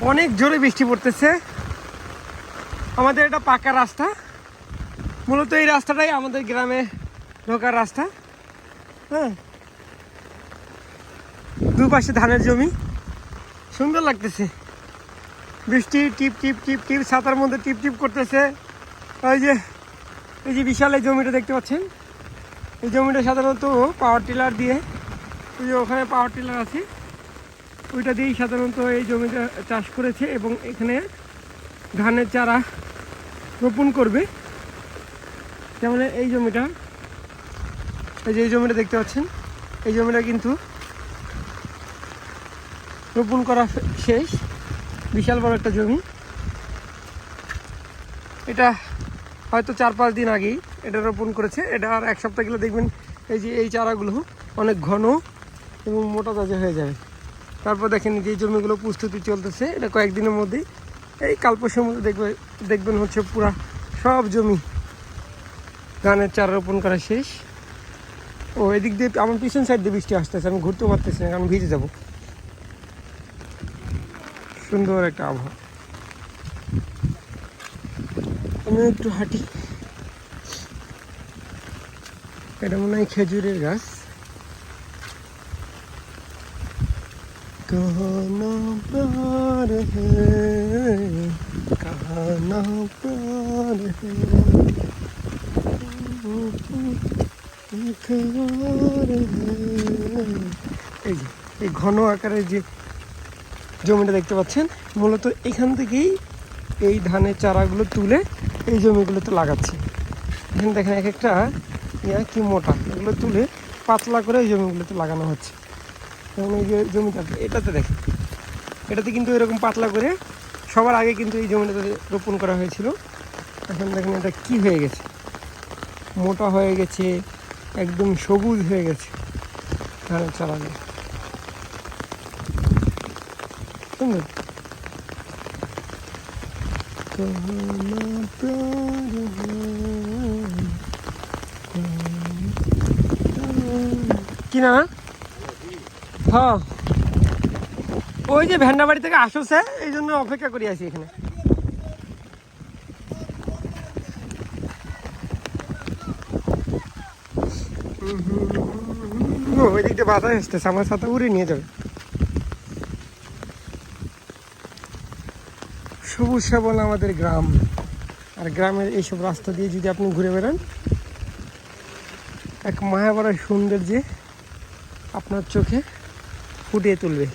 অনেক জোরে বৃষ্টি পড়তেছে। আমাদের এটা পাকা রাস্তা, মূলত এই রাস্তাটাই আমাদের গ্রামে ঢোকার রাস্তা। হ্যাঁ, দুপাশে ধানের জমি, সুন্দর লাগতেছে। বৃষ্টি টিপ টিপ টিপ টিপ ছাতার মধ্যে টিপ টিপ করতেছে। এই যে বিশাল এই জমিটা দেখতে পাচ্ছেন, এই জমিটা সাধারণত পাওয়ার টিলার দিয়ে, ওই যে ওখানে পাওয়ার টিলার আছে, ওইটা দিয়েই সাধারণত এই জমিটা চাষ করেছে এবং এখানে ধানের চারা রোপণ করবে। যেমন এই জমিটা, এই যে এই জমিটা দেখতে পাচ্ছেন, এই জমিটা কিন্তু রোপণ করা শেষ। বিশাল বড় একটা জমি। এটা হয়তো 4-5 দিন আগেই এটা রোপণ করেছে। এটা আর 1 সপ্তাহ গেলে দেখবেন এই যে এই চারাগুলো অনেক ঘন এবং মোটা তাজা হয়ে যাবে। তারপর দেখেন যে জমিগুলো প্রস্তুতি চলতেছে, এটা কয়েকদিনের মধ্যেই, এই কালপোষের মধ্যে দেখবেন হচ্ছে পুরা সব জমি ধানের চারা রোপণ করা শেষ। ও এদিক দিয়ে আমার পিছন সাইড দিয়ে বৃষ্টি আসতেছে, আমি ঘুরতেও পারতেছি না কারণ ভিজে যাব। সুন্দর একটা আবহাওয়া। আমি একটু হাঁটি। এটা মনে হয় খেজুরের গাছ। कहना प्यार है, कहना प्यार है, এই ঘন আকারের যে জমিটা দেখতে পাচ্ছেন, মূলত এখান থেকেই এই ধানের চারাগুলো তুলে এই জমিগুলোতে লাগাচ্ছে। এখানে দেখেন এক একটা কি মোটা, এগুলো তুলে পাতলা করে এই জমিগুলোতে লাগানো হচ্ছে। এবং এই যে জমিটা এটাতে দেখেন, এটাতে কিন্তু এরকম পাতলা করে সবার আগে কিন্তু এই জমিটাতে রোপণ করা হয়েছিল। এখন দেখেন এটা কি হয়ে গেছে, মোটা হয়ে গেছে, একদম সবুজ হয়ে গেছে ধানের চারাগুলো। সুন্দর। কি না? হ্যাঁ, ওই যে ভ্যান্ডা বাড়ি থেকে আসছে, এই জন্য অপেক্ষা করি আছি এখানে। ওই দিক দিয়ে বাতাস আসতেছে, আমার সাথে উড়ে নিয়ে যাবে। সবুজ শ্যামল আমাদের গ্রাম, আর গ্রামের এইসব রাস্তা দিয়ে যদি আপনি ঘুরে বেড়ান, এক মায়াবড় সৌন্দর্যে আপনার চোখে ফুটিয়ে তুলবে।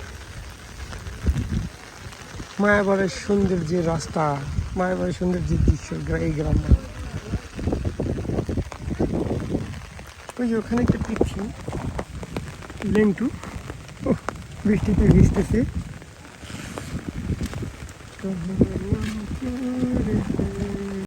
মায়াবড়ের সৌন্দর্যের রাস্তা, মায়াবড়ের সৌন্দর্যের দৃশ্য এই গ্রাম। ওই যে ওখানে একটা পিচ্ছি লেন্টু বৃষ্টিতে ভিজতেছে।